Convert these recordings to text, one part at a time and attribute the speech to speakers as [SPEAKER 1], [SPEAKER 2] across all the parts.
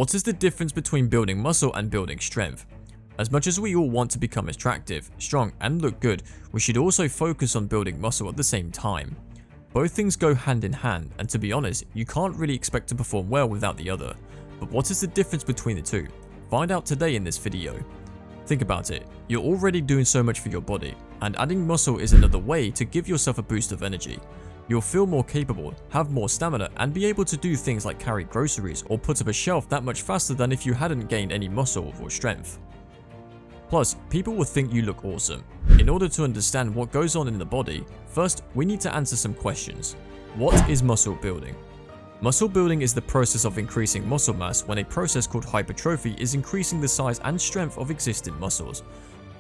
[SPEAKER 1] What is the difference between building muscle and building strength? As much as we all want to become attractive, strong, and look good, we should also focus on building muscle at the same time. Both things go hand in hand, and to be honest, you can't really expect to perform well without the other. But what is the difference between the two? Find out today in this video. Think about it, you're already doing so much for your body, and adding muscle is another way to give yourself a boost of energy. You'll feel more capable, have more stamina, and be able to do things like carry groceries or put up a shelf that much faster than if you hadn't gained any muscle or strength. Plus, people will think you look awesome. In order to understand what goes on in the body, first we need to answer some questions. What is muscle building? Muscle building is the process of increasing muscle mass when a process called hypertrophy is increasing the size and strength of existing muscles.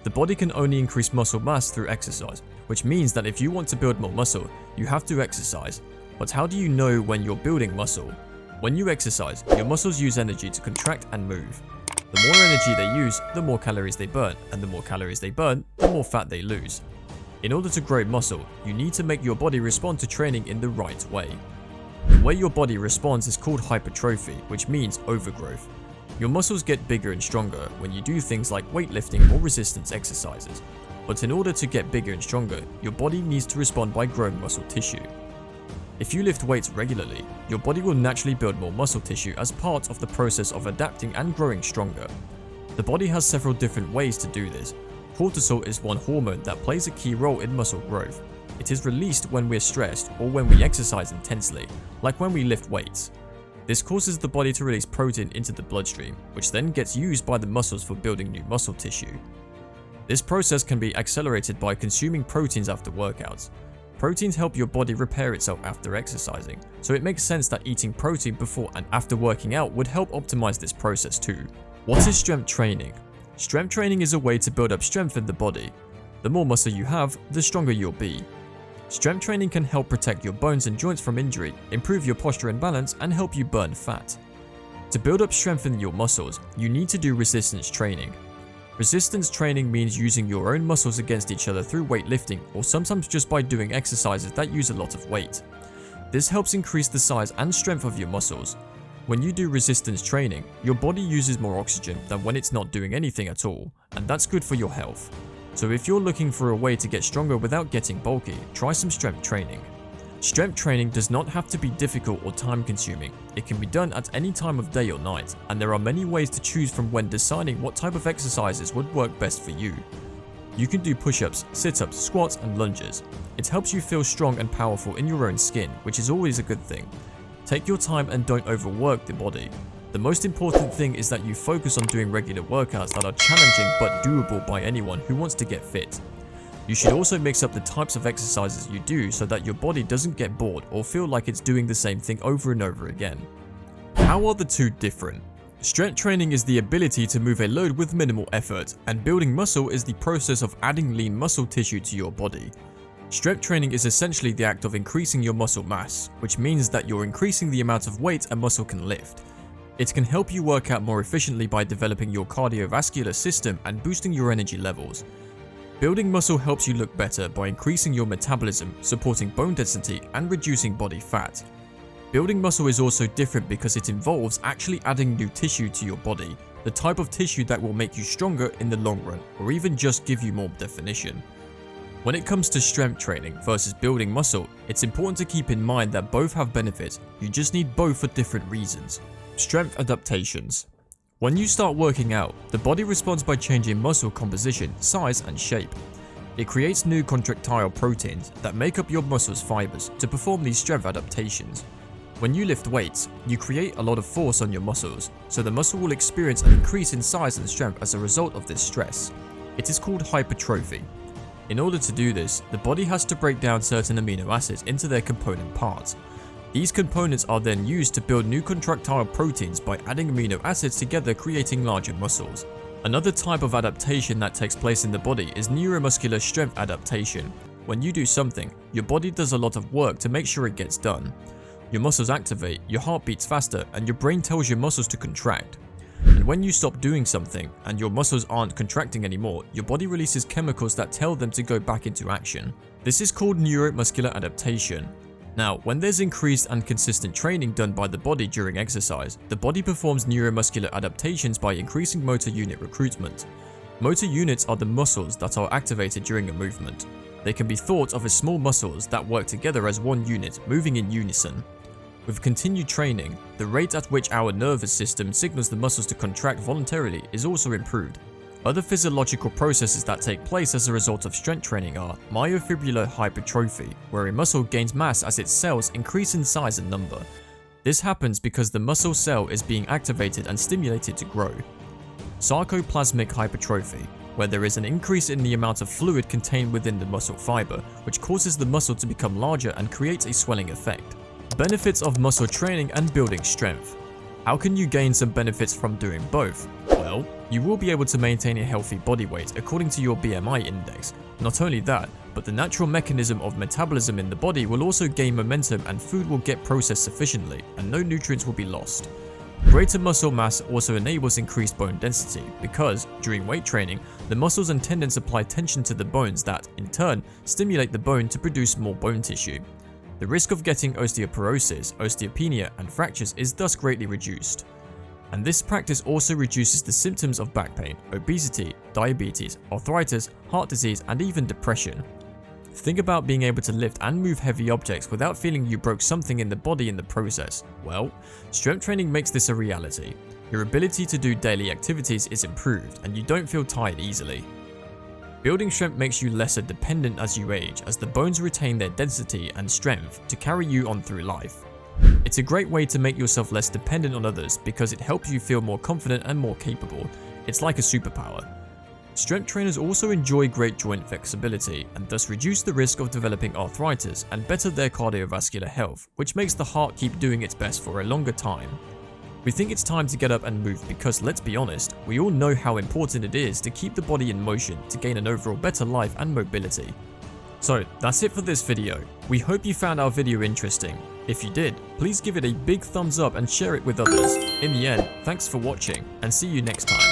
[SPEAKER 1] The body can only increase muscle mass through exercise, which means that if you want to build more muscle, you have to exercise. But how do you know when you're building muscle? When you exercise, your muscles use energy to contract and move. The more energy they use, the more calories they burn, and the more calories they burn, the more fat they lose. In order to grow muscle, you need to make your body respond to training in the right way. The way your body responds is called hypertrophy, which means overgrowth. Your muscles get bigger and stronger when you do things like weightlifting or resistance exercises. But in order to get bigger and stronger, your body needs to respond by growing muscle tissue. If you lift weights regularly, your body will naturally build more muscle tissue as part of the process of adapting and growing stronger. The body has several different ways to do this. Cortisol is one hormone that plays a key role in muscle growth. It is released when we're stressed or when we exercise intensely, like when we lift weights. This causes the body to release protein into the bloodstream, which then gets used by the muscles for building new muscle tissue. This process can be accelerated by consuming proteins after workouts. Proteins help your body repair itself after exercising, so it makes sense that eating protein before and after working out would help optimize this process too. What is strength training? Strength training is a way to build up strength in the body. The more muscle you have, the stronger you'll be. Strength training can help protect your bones and joints from injury, improve your posture and balance, and help you burn fat. To build up strength in your muscles, you need to do resistance training. Resistance training means using your own muscles against each other through weightlifting, or sometimes just by doing exercises that use a lot of weight. This helps increase the size and strength of your muscles. When you do resistance training, your body uses more oxygen than when it's not doing anything at all, and that's good for your health. So if you're looking for a way to get stronger without getting bulky, try some strength training. Strength training does not have to be difficult or time-consuming. It can be done at any time of day or night, and there are many ways to choose from when deciding what type of exercises would work best for you. You can do push-ups, sit-ups, squats, and lunges. It helps you feel strong and powerful in your own skin, which is always a good thing. Take your time and don't overwork the body. The most important thing is that you focus on doing regular workouts that are challenging but doable by anyone who wants to get fit. You should also mix up the types of exercises you do so that your body doesn't get bored or feel like it's doing the same thing over and over again. How are the two different? Strength training is the ability to move a load with minimal effort, and building muscle is the process of adding lean muscle tissue to your body. Strength training is essentially the act of increasing your muscle mass, which means that you're increasing the amount of weight a muscle can lift. It can help you work out more efficiently by developing your cardiovascular system and boosting your energy levels. Building muscle helps you look better by increasing your metabolism, supporting bone density, and reducing body fat. Building muscle is also different because it involves actually adding new tissue to your body, the type of tissue that will make you stronger in the long run, or even just give you more definition. When it comes to strength training versus building muscle, it's important to keep in mind that both have benefits, you just need both for different reasons. Strength adaptations. When you start working out, the body responds by changing muscle composition, size, and shape. It creates new contractile proteins that make up your muscle's fibers to perform these strength adaptations. When you lift weights, you create a lot of force on your muscles, so the muscle will experience an increase in size and strength as a result of this stress. It is called hypertrophy. In order to do this, the body has to break down certain amino acids into their component parts. These components are then used to build new contractile proteins by adding amino acids together, creating larger muscles. Another type of adaptation that takes place in the body is neuromuscular strength adaptation. When you do something, your body does a lot of work to make sure it gets done. Your muscles activate, your heart beats faster, and your brain tells your muscles to contract. And when you stop doing something and your muscles aren't contracting anymore, your body releases chemicals that tell them to go back into action. This is called neuromuscular adaptation. Now, when there's increased and consistent training done by the body during exercise, the body performs neuromuscular adaptations by increasing motor unit recruitment. Motor units are the muscles that are activated during a movement. They can be thought of as small muscles that work together as one unit, moving in unison. With continued training, the rate at which our nervous system signals the muscles to contract voluntarily is also improved. Other physiological processes that take place as a result of strength training are myofibrillar hypertrophy, where a muscle gains mass as its cells increase in size and number. This happens because the muscle cell is being activated and stimulated to grow. Sarcoplasmic hypertrophy, where there is an increase in the amount of fluid contained within the muscle fiber, which causes the muscle to become larger and creates a swelling effect. Benefits of muscle training and building strength. How can you gain some benefits from doing both? Well, you will be able to maintain a healthy body weight according to your BMI index. Not only that, but the natural mechanism of metabolism in the body will also gain momentum and food will get processed sufficiently and no nutrients will be lost. Greater muscle mass also enables increased bone density because, during weight training, the muscles and tendons apply tension to the bones that, in turn, stimulate the bone to produce more bone tissue. The risk of getting osteoporosis, osteopenia, and fractures is thus greatly reduced. And this practice also reduces the symptoms of back pain, obesity, diabetes, arthritis, heart disease, and even depression. Think about being able to lift and move heavy objects without feeling you broke something in the body in the process. Well, strength training makes this a reality. Your ability to do daily activities is improved, and you don't feel tired easily. Building strength makes you lesser dependent as you age, as the bones retain their density and strength to carry you on through life. It's a great way to make yourself less dependent on others because it helps you feel more confident and more capable. It's like a superpower. Strength trainers also enjoy great joint flexibility and thus reduce the risk of developing arthritis and better their cardiovascular health, which makes the heart keep doing its best for a longer time. We think it's time to get up and move because, let's be honest, we all know how important it is to keep the body in motion to gain an overall better life and mobility. So that's it for this video. We hope you found our video interesting. If you did, please give it a big thumbs up and share it with others. In the end, thanks for watching and see you next time.